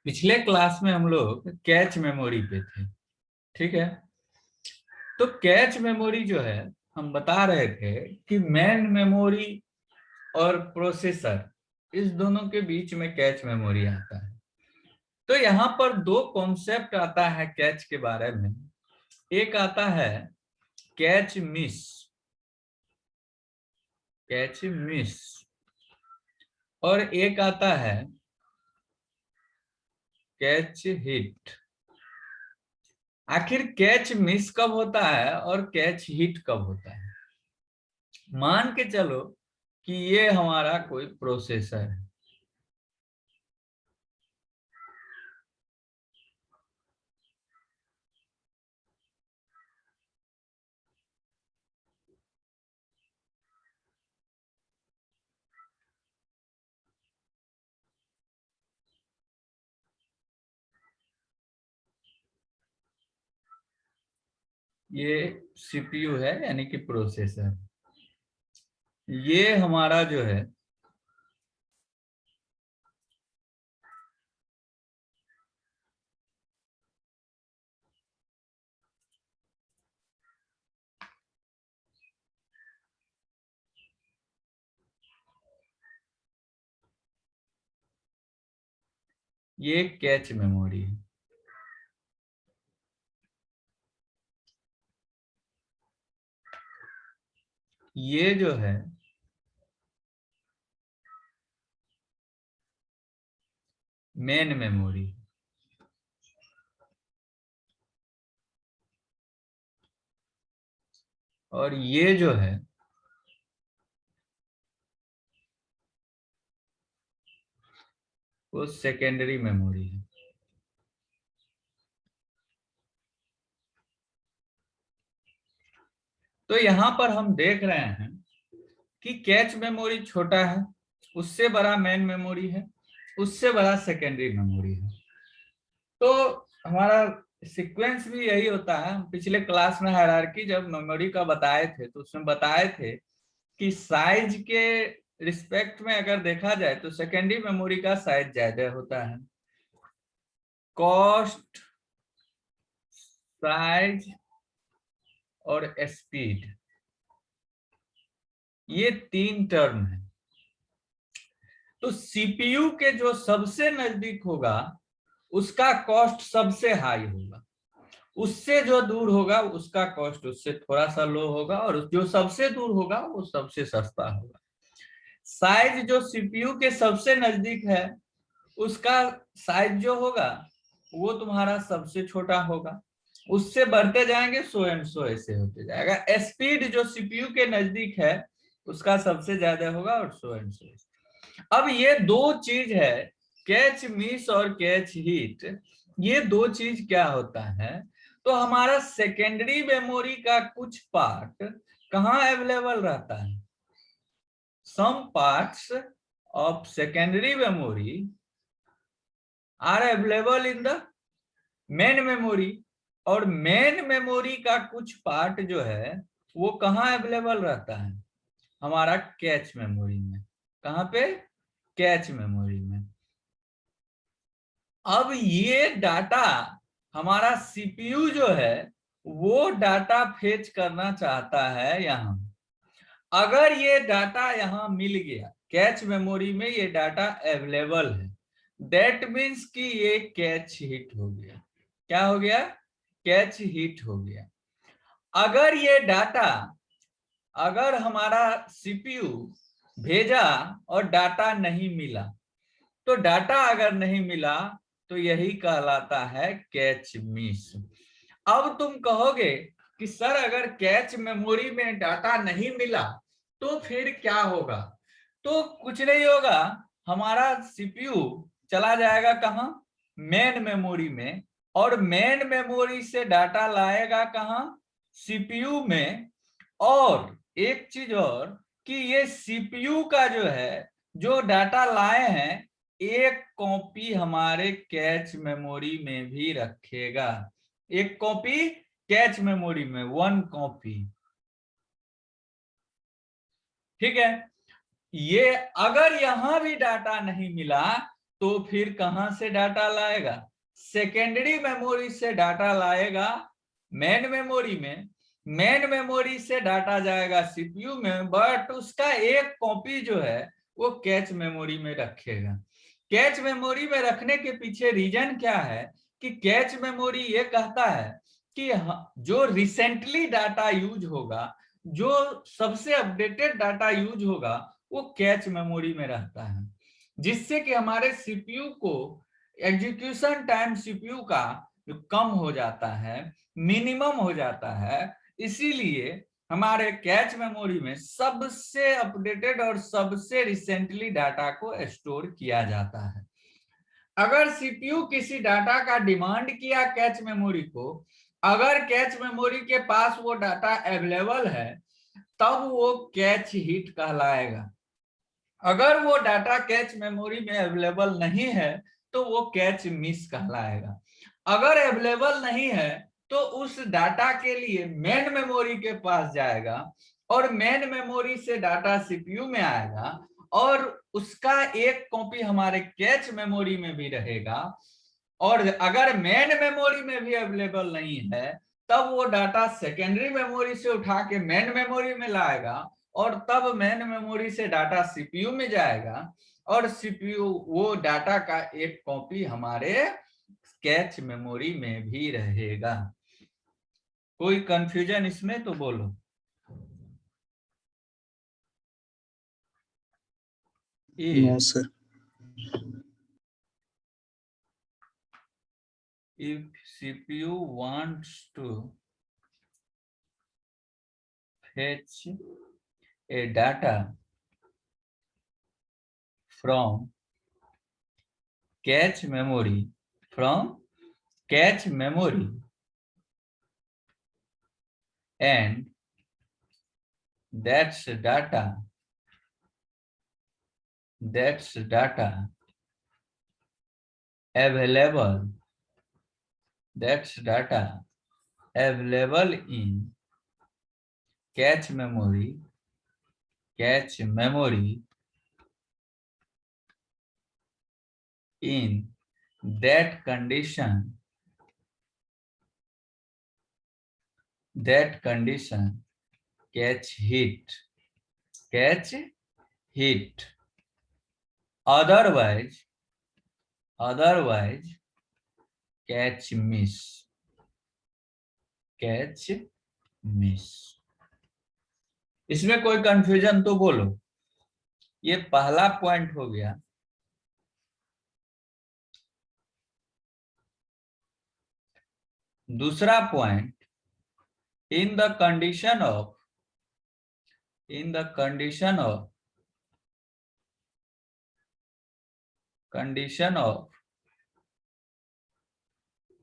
पिछले क्लास में हम लोग कैच मेमोरी पे थे। ठीक है, तो कैच मेमोरी जो है, हम बता रहे थे कि मेन मेमोरी और प्रोसेसर, इस दोनों के बीच में कैच मेमोरी आता है। तो यहाँ पर दो कॉन्सेप्ट आता है कैच के बारे में। एक आता है कैच मिस, कैच मिस, और एक आता है कैच हिट। आखिर कैच मिस कब होता है और कैच हिट कब होता है? मान के चलो कि ये हमारा कोई प्रोसेसर है। ये सीपीयू है, यानी कि प्रोसेसर। ये हमारा जो है ये कैच मेमोरी है। ये जो है मेन मेमोरी, और ये जो है वो सेकेंडरी मेमोरी है। तो यहां पर हम देख रहे हैं कि कैच मेमोरी छोटा है, उससे बड़ा मेन मेमोरी है, उससे बड़ा सेकेंडरी मेमोरी है। तो हमारा सीक्वेंस भी यही होता है। हम पिछले क्लास में हायरार्की जब मेमोरी का बताए थे तो उसमें बताए थे कि साइज के रिस्पेक्ट में अगर देखा जाए तो सेकेंडरी मेमोरी का साइज ज्यादा होता है। कॉस्ट, साइज और स्पीड, ये तीन टर्म है। तो सीपीयू के जो सबसे नजदीक होगा उसका कॉस्ट सबसे हाई होगा, उससे जो दूर होगा उसका कॉस्ट उससे थोड़ा सा लो होगा, और जो सबसे दूर होगा वो सबसे सस्ता होगा। साइज जो सीपीयू के सबसे नजदीक है उसका साइज जो होगा वो तुम्हारा सबसे छोटा होगा, उससे बढ़ते जाएंगे सो एंड सो ऐसे होते जाएगा। स्पीड जो सीपीयू के नजदीक है उसका सबसे ज्यादा होगा, और सो एंड सो। अब ये दो चीज है, कैच मिस और कैच हिट। ये दो चीज क्या होता है, तो हमारा सेकेंडरी मेमोरी का कुछ पार्ट कहाँ अवेलेबल रहता है? Some parts of secondary memory are available in the main memory, और मेन मेमोरी का कुछ पार्ट जो है वो कहाँ अवेलेबल रहता है? हमारा कैच मेमोरी में। कहाँ पे? कैच मेमोरी में। अब ये डाटा हमारा सीपीयू जो है वो डाटा फेच करना चाहता है यहाँ। अगर ये डाटा यहाँ मिल गया, कैच मेमोरी में ये डाटा अवेलेबल है, दैट मीन्स कि ये कैच हिट हो गया। क्या हो गया? कैच हिट हो गया। अगर ये डाटा, अगर हमारा सीपीयू भेजा और डाटा नहीं मिला, तो डाटा अगर नहीं मिला तो यही कहलाता है कैच मिस। अब तुम कहोगे कि सर अगर कैच मेमोरी में डाटा नहीं मिला तो फिर क्या होगा? तो कुछ नहीं होगा, हमारा सीपीयू चला जाएगा कहाँ? मेन मेमोरी में, और मेन मेमोरी से डाटा लाएगा कहाँ? सीपीयू में। और एक चीज और, कि ये सीपीयू का जो है, जो डाटा लाए हैं, एक कॉपी हमारे कैच मेमोरी में भी रखेगा। एक कॉपी कैच मेमोरी में, वन कॉपी। ठीक है, ये अगर यहां भी डाटा नहीं मिला तो फिर कहां से डाटा लाएगा? सेकेंडरी मेमोरी से डाटा लाएगा मेन मेमोरी में, मेन मेमोरी से डाटा जाएगा सीपीयू में, बट उसका एक कॉपी जो है वो कैच मेमोरी में रखेगा। कैच मेमोरी में रखने के पीछे रीजन क्या है कि कैच मेमोरी ये कहता है कि जो रिसेंटली डाटा यूज होगा, जो सबसे अपडेटेड डाटा यूज होगा, वो कैच मेमोरी में रहता है, जिससे कि हमारे सीपीयू को एग्जीक्यूशन टाइम सीपीयू का कम हो जाता है, मिनिमम हो जाता है। इसीलिए हमारे कैच मेमोरी में सबसे अपडेटेड और सबसे रिसेंटली डाटा को स्टोर किया जाता है। अगर सीपीयू किसी डाटा का डिमांड किया कैच मेमोरी को, अगर कैच मेमोरी के पास वो डाटा अवेलेबल है, तब वो कैच हिट कहलाएगा। अगर वो डाटा कैच मेमोरी में अवेलेबल नहीं है तो वो कैच मिस कहलाएगा। अगर अवेलेबल नहीं है तो उस डाटा के लिए मेन मेमोरी के पास जाएगा और मेन मेमोरी से डाटा सीपीयू में आएगा और उसका एक कॉपी हमारे कैच मेमोरी में भी रहेगा। और अगर मेन मेमोरी में भी अवेलेबल नहीं है तब वो डाटा सेकेंडरी मेमोरी से उठा के मेन मेमोरी में लाएगा और तब मेन मेमोरी से डाटा सीपीयू में जाएगा और सीपीयू वो डाटा का एक कॉपी हमारे कैच मेमोरी में भी रहेगा। कोई कंफ्यूजन इसमें तो बोलो। No sir. If CPU wants to fetch a data from cache memory, and that's data available in cache memory, in that condition catch hit, otherwise catch miss। इसमें कोई कंफ्यूजन तो बोलो। ये पहला पॉइंट हो गया। दूसरा point, in the condition of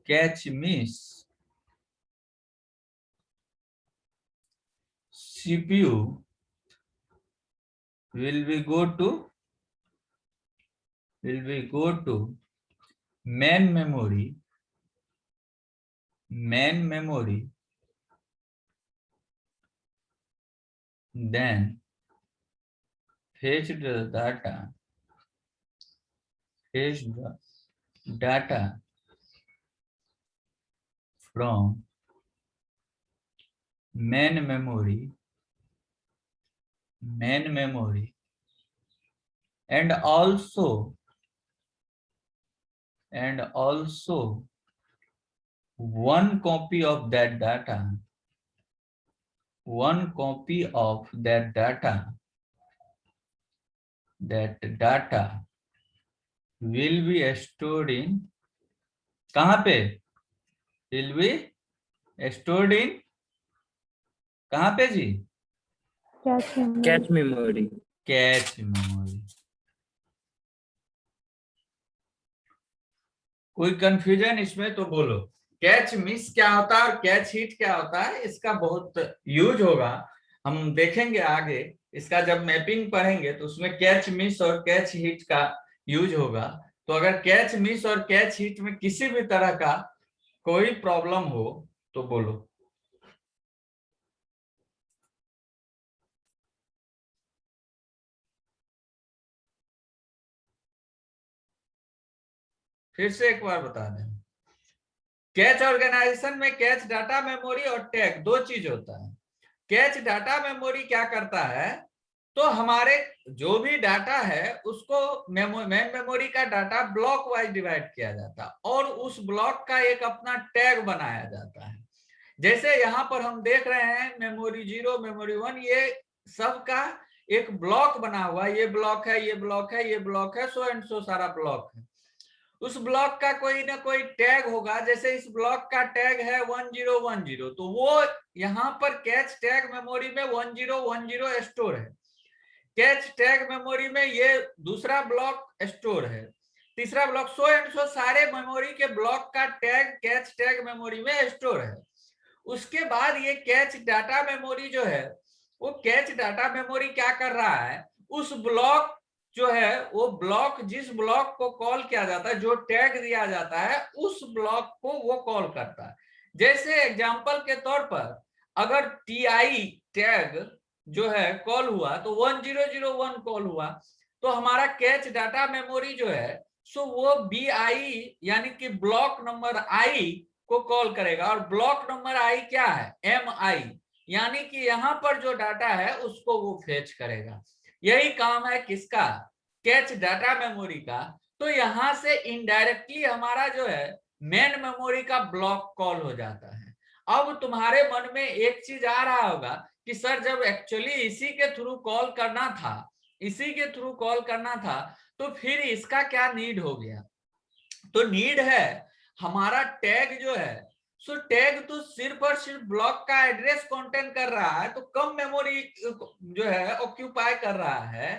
catch miss, CPU will be go to main memory, then fetch the data from main memory, and also one copy of that data will be stored in, कहां पे? will be stored in, कहां पे जी? Cache memory. कोई confusion इसमें तो बोलो। Catch miss क्या होता है और कैच हिट क्या होता है, इसका बहुत यूज होगा, हम देखेंगे आगे। इसका जब मैपिंग पढ़ेंगे तो उसमें कैच मिस और कैच हिट का यूज होगा। तो अगर कैच मिस और कैच हिट में किसी भी तरह का कोई प्रॉब्लम हो तो बोलो। फिर से एक बार बता दें, कैच ऑर्गेनाइजेशन में कैच डाटा मेमोरी और टैग दो चीज होता है। कैच डाटा मेमोरी क्या करता है, तो हमारे जो भी डाटा है उसको मेन मेमोरी का डाटा ब्लॉक वाइज डिवाइड किया जाता है और उस ब्लॉक का एक अपना टैग बनाया जाता है। जैसे यहाँ पर हम देख रहे हैं मेमोरी 0, मेमोरी 1, ये सब का एक ब्लॉक बना हुआ, ये ब्लॉक है, ये ब्लॉक है, ये ब्लॉक है, सो एंड सो सारा ब्लॉक है। उस ब्लॉक का कोई ना कोई टैग होगा, जैसे इस ब्लॉक का टैग है 1010, तो वो यहाँ पर कैच टैग मेमोरी में 1010 स्टोर है। कैच टैग मेमोरी में ये दूसरा ब्लॉक स्टोर है, तीसरा ब्लॉक, सो एंड सो सारे मेमोरी के ब्लॉक का टैग कैच टैग मेमोरी में स्टोर है। उसके बाद ये कैच डाटा मेमोरी जो है, वो कैच डाटा मेमोरी क्या कर रहा है, उस ब्लॉक जो है, वो ब्लॉक जिस ब्लॉक को कॉल किया जाता है, जो टैग दिया जाता है, उस ब्लॉक को वो कॉल करता है। जैसे एग्जांपल के तौर पर अगर टी टैग जो है कॉल हुआ तो 1001 कॉल हुआ, तो हमारा कैच डाटा मेमोरी जो है सो वो BI यानी कि ब्लॉक नंबर आई को कॉल करेगा, और ब्लॉक नंबर आई क्या है, MI, यानी कि यहाँ पर जो डाटा है उसको वो फेच करेगा। यही काम है किसका, कैच डाटा मेमोरी का। तो यहाँ से इनडायरेक्टली हमारा जो है मेन मेमोरी का ब्लॉक कॉल हो जाता है। अब तुम्हारे मन में एक चीज आ रहा होगा कि सर जब एक्चुअली इसी के थ्रू कॉल करना था, इसी के थ्रू कॉल करना था, तो फिर इसका क्या नीड हो गया। तो नीड है हमारा टैग जो है, सो टैग तो सिर्फ और सिर्फ ब्लॉक का एड्रेस कंटेन कर रहा है, तो कम मेमोरी जो है ऑक्यूपाई कर रहा है।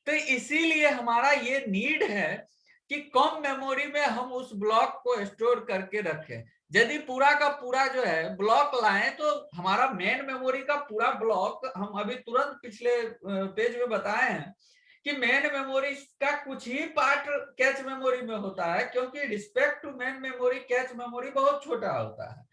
तो इसीलिए हमारा ये नीड है कि कम मेमोरी में हम उस ब्लॉक को स्टोर करके रखें। यदि पूरा का पूरा जो है ब्लॉक लाएं तो हमारा मेन मेमोरी का पूरा ब्लॉक, हम अभी तुरंत पिछले पेज में बताए हैं कि मेन मेमोरी का कुछ ही पार्ट कैच मेमोरी में होता है, क्योंकि respect to main memory cache memory बहुत छोटा होता है।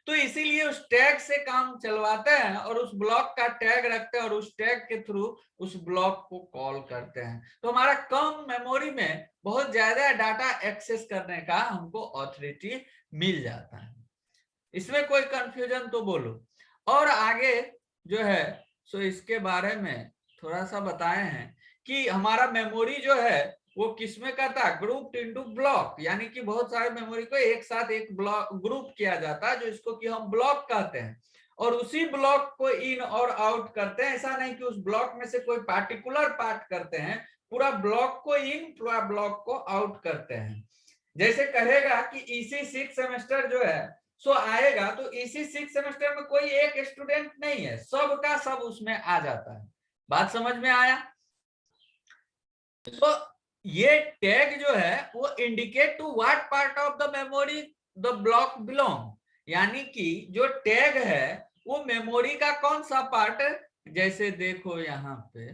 तो इसीलिए उस टैग से काम चलवाते हैं और उस ब्लॉक का टैग रखते हैं और उस टैग के थ्रू उस ब्लॉक को कॉल करते हैं। तो हमारा कम मेमोरी में बहुत ज्यादा डाटा एक्सेस करने का हमको ऑथोरिटी मिल जाता है। इसमें कोई कंफ्यूजन तो बोलो। और आगे जो है सो इसके बारे में थोड़ा सा बताए हैं कि हमारा मेमोरी जो है वो किसमें करता है, ग्रुप इनटू ब्लॉक, यानी कि बहुत सारे मेमोरी को एक साथ एक ब्लॉक ग्रुप किया जाता है, जो इसको कि हम ब्लॉक कहते हैं, और उसी ब्लॉक को इन और आउट करते हैं। ऐसा नहीं कि उस ब्लॉक में से कोई पार्टिकुलर पार्ट करते हैं, पूरा ब्लॉक को इन, पूरा ब्लॉक को आउट करते हैं। जैसे कहेगा कि EC 6 सेमेस्टर जो है सो आएगा, तो EC 6 सेमेस्टर में कोई एक स्टूडेंट नहीं है, सब का सब उसमें आ जाता है। बात समझ में आया। तो ये टैग जो है वो indicate to what part of the memory the block belong, यानी कि जो टैग है वो मेमोरी का कौन सा पार्ट है। जैसे देखो यहाँ पे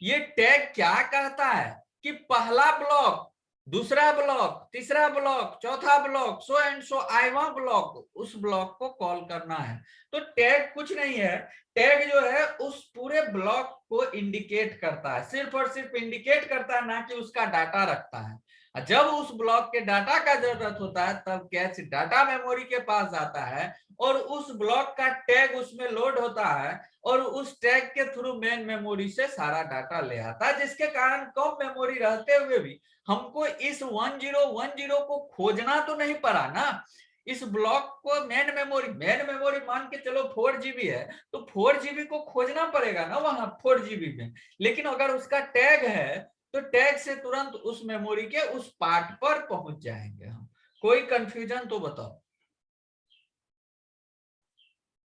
ये टैग क्या कहता है कि पहला ब्लॉक, दूसरा ब्लॉक, तीसरा ब्लॉक, चौथा ब्लॉक, सो एंड सो आईवा ब्लॉक, उस ब्लॉक को कॉल करना है। तो टैग कुछ नहीं है, टैग जो है उस पूरे ब्लॉक को इंडिकेट करता है, सिर्फ और सिर्फ इंडिकेट करता है, ना कि उसका डाटा रखता है। जब उस ब्लॉक के डाटा का जरूरत होता है तब कैच डाटा मेमोरी के पास जाता है और उस ब्लॉक का टैग उसमें लोड होता है और उस टैग के थ्रू मेन मेमोरी से सारा डाटा ले आता है, जिसके कारण कम मेमोरी रहते हुए भी हमको इस 1010 को खोजना तो नहीं पड़ा ना। इस ब्लॉक को मेन मेमोरी मान के चलो 4 GB है, तो 4 GB को खोजना पड़ेगा ना वहां 4 GB में। लेकिन अगर उसका टैग है तो टैग से तुरंत उस मेमोरी के उस पार्ट पर पहुंच जाएंगे हम। कोई कंफ्यूजन तो बताओ।